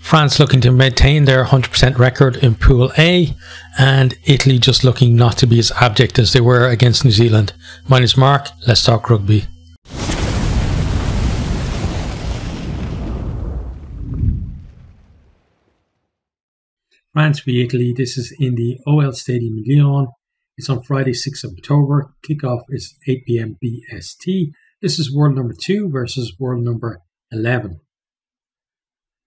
France looking to maintain their 100% record in Pool A, and Italy just looking not to be as abject as they were against New Zealand. My name is Mark, let's talk rugby. France v Italy, this is in the OL Stadium in Lyon. It's on Friday 6th of October. Kickoff is 8 PM BST. This is world number 2 versus world number 11.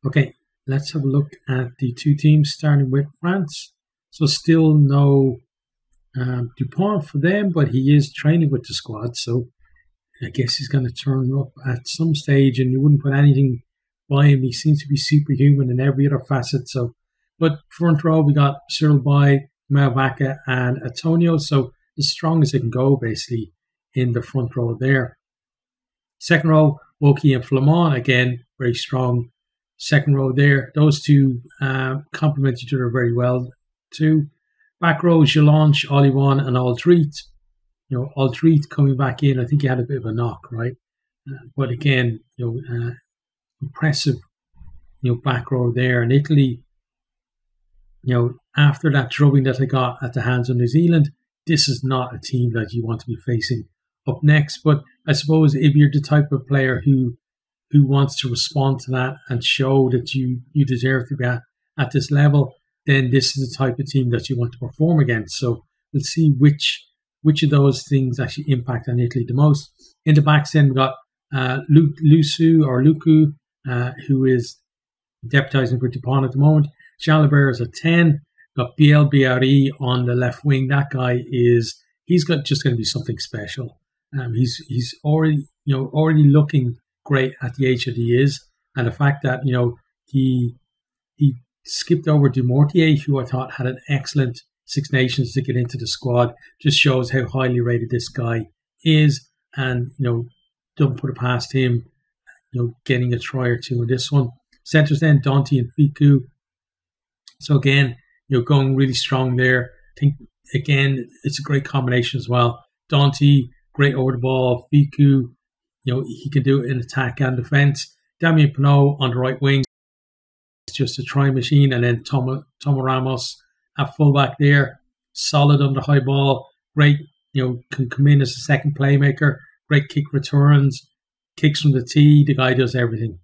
Okay, let's have a look at the two teams, starting with France. So still no Dupont for them, but he is training with the squad. So I guess he's going to turn up at some stage, and you wouldn't put anything by him. He seems to be superhuman in every other facet. So, but front row, we got Cyril Bay, Mauvaka, and Antonio. So as strong as they can go, basically, in the front row there. Second row, Woki and Flamand, again, very strong. Second row there. Those two complement each other very well too. Back row, Jalanche, Olivan, and Aldrit. You know, Aldrit coming back in. I think he had a bit of a knock, right? But again, impressive, back row there. And Italy, after that drubbing that they got at the hands of New Zealand, this is not a team that you want to be facing up next. But I suppose if you're the type of player who wants to respond to that and show that you deserve to be at this level, then this is the type of team that you want to perform against. So we'll see which of those things actually impact on Italy the most. In the backs then, we've got Luku, who is deputising for Dupont at the moment. Jalabert is a 10. We've got BLBRE on the left wing. That guy he's just going to be something special. He's already looking great at the age that he is, and the fact that he skipped over Dumortier, who I thought had an excellent Six Nations to get into the squad, just shows how highly rated this guy is, and don't put it past him, getting a try or two in this one. Centres then Dante and Fiku. So again, going really strong there. I think again it's a great combination as well. Dante, great over the ball. Fiku, he can do it in attack and defence. Damien Penaud on the right wing, it's just a try machine. And then Tomo Ramos at fullback there, solid on the high ball. Great, can come in as a second playmaker. Great kick returns, kicks from the tee. The guy does everything.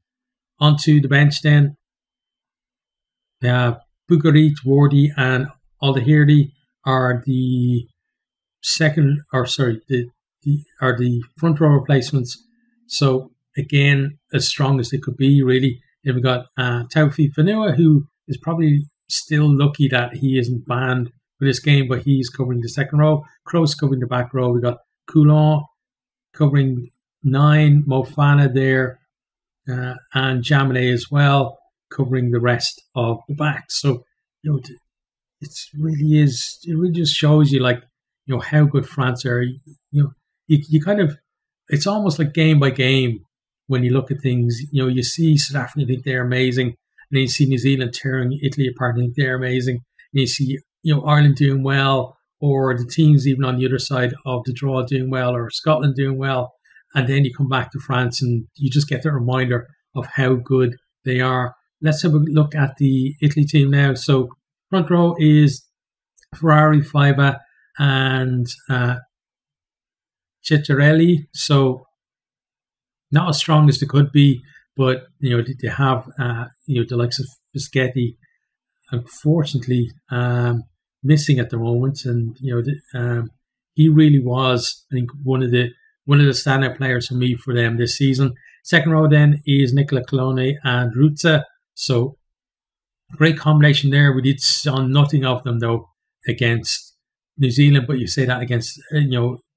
Onto the bench then. Bugarit, Wardy, and Aldahirdi are the front row replacements. So again, as strong as they could be, really. Then we got Taufi Fanua, who is probably still lucky that he isn't banned for this game, but he's covering the second row. Kroos covering the back row. We got Coulon covering 9, Mofana there, and Jamine as well, covering the rest of the back. So it really just shows you how good France are. You kind of, it's almost like game by game when you look at things. You see South Africa, think they're amazing, and then you see New Zealand tearing Italy apart, and think they're amazing, and you see Ireland doing well, or the teams even on the other side of the draw doing well, or Scotland doing well, and then you come back to France and you just get the reminder of how good they are. Let's have a look at the Italy team now. So front row is Ferrari, Faiba, and Ciccarelli. So not as strong as they could be, but they have the likes of Fischetti, unfortunately missing at the moment, and he really was, I think, one of the standout players for me for them this season. Second row then is Nicola Colone and Rutza. So great combination there. We did saw nothing of them though against New Zealand, but you say that against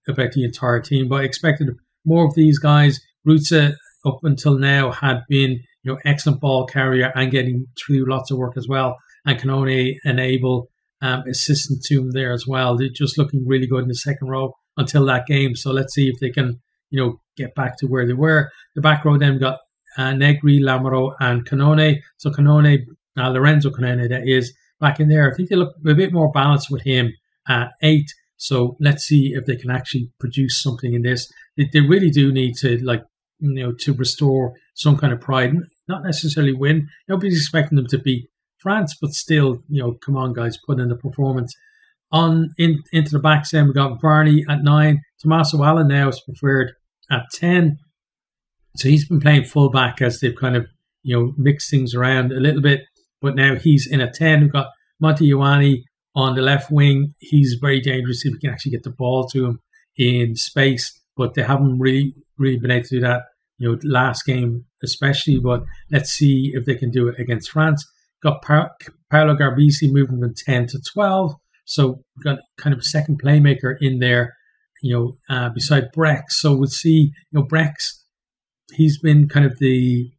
about the entire team. But I expected more of these guys. Rutza up until now had been excellent ball carrier and getting through lots of work as well. And Canone enable assistant to him there as well. They're just looking really good in the second row until that game. So let's see if they can get back to where they were. The back row then got Negri, Lamaro, and Canone. So Canone, Lorenzo Canone, that is, back in there. I think they look a bit more balanced with him at 8. So let's see if they can actually produce something in this. They really do need to to restore some kind of pride. not necessarily win. Nobody's expecting them to beat France, but still, come on, guys, put in the performance. Into the backs, then we got Varney at 9. Tommaso Allen now is preferred at 10. So he's been playing fullback as they've kind of, mixed things around a little bit. But now he's in at 10. We've got Monty Ioane on the left wing. He's very dangerous if we can actually get the ball to him in space. But they haven't really been able to do that, last game especially. But let's see if they can do it against France. Got Paolo Garbisi moving from 10 to 12. So we've got kind of a second playmaker in there, beside Brex. So we'll see, Brex, he's been kind of the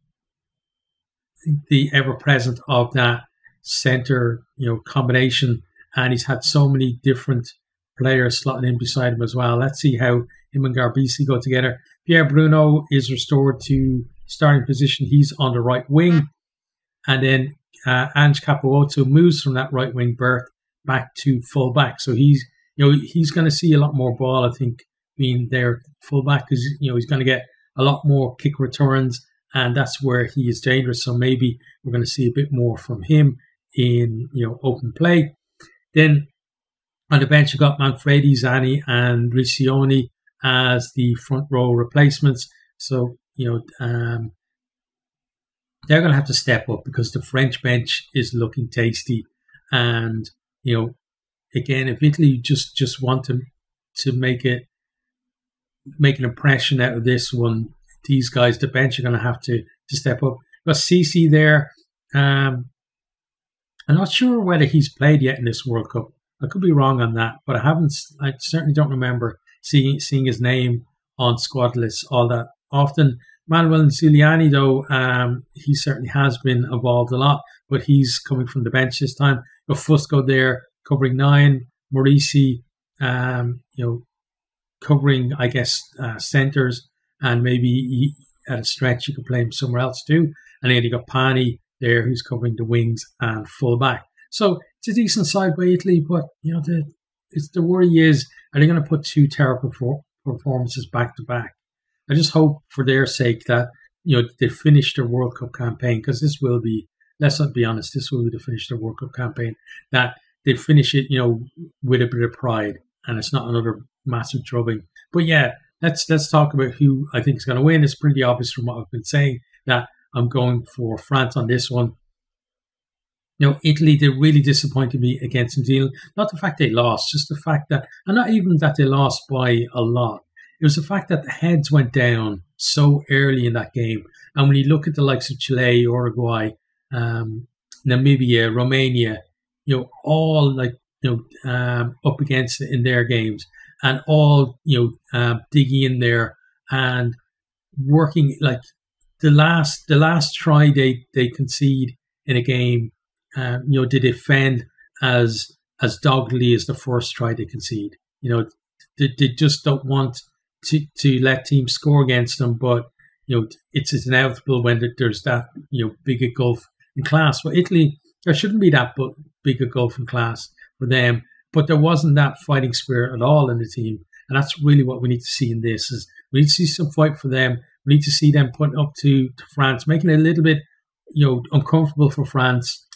ever-present of that centre, combination. And he's had so many different players slotting in beside him as well. Let's see how him and Garbisi go together. Pierre Bruno is restored to starting position. He's on the right wing. And then Ange Capuozzo moves from that right wing berth back to full back. So he's going to see a lot more ball, I think, being there full back, because, he's going to get a lot more kick returns, and that's where he is dangerous. So maybe we're going to see a bit more from him in, open play. Then on the bench, you've got Manfredi, Zani, and Riccioni as the front row replacements. So, they're going to have to step up because the French bench is looking tasty. And, again, if Italy just want to make an impression out of this one, these guys, the bench, are going to have to step up. Got Ceci there. I'm not sure whether he's played yet in this World Cup. I could be wrong on that, but I certainly don't remember seeing his name on squad lists all that often. Manuel Zuliani, though, he certainly has been involved a lot, but he's coming from the bench this time. Got Fusco there covering 9. Morisi, covering, I guess, centres, and maybe at a stretch you could play him somewhere else too. And then you got Pani there, who's covering the wings and full back. So it's a decent side by Italy, but the worry is, are they going to put 2 terrible performances back to back? I just hope for their sake that they finish their World Cup campaign, because this will be, let's not be honest, this will be to finish their World Cup campaign, that they finish it with a bit of pride, and it's not another massive drubbing. But yeah, let's talk about who I think is going to win. It's pretty obvious from what I've been saying that I'm going for France on this one. Italy, they really disappointed me against New Zealand. Not the fact they lost, just the fact that, and not even that they lost by a lot. It was the fact that the heads went down so early in that game. And when you look at the likes of Chile, Uruguay, Namibia, Romania, all up against it in their games, and all digging in there and working, like the last try they concede in a game, they defend as doggedly as the first try they concede. They just don't want to let teams score against them, but it's inevitable when there's that big a gulf in class. For Italy, there shouldn't be that big a gulf in class for them, but there wasn't that fighting spirit at all in the team, and that's really what we need to see in this. Is we need to see some fight for them. We need to see them putting up to France, making it a little bit uncomfortable for France,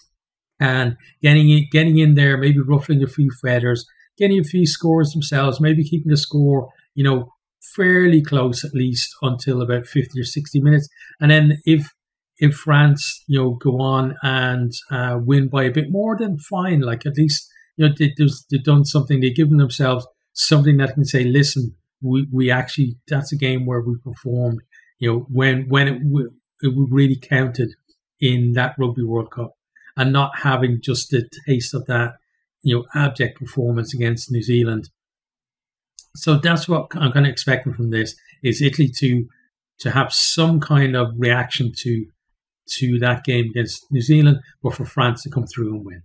and getting in there, maybe ruffling a few feathers, getting a few scores themselves, maybe keeping the score fairly close at least until about 50 or 60 minutes. And then if France, go on and win by a bit more, then fine. Like, at least, they've done something. They've given themselves something that can say, listen, we actually, that's a game where we performed, when it really counted in that Rugby World Cup, and not having just the taste of that, abject performance against New Zealand. So that's what I'm kind of expecting from this, is Italy to have some kind of reaction to that game against New Zealand, but for France to come through and win.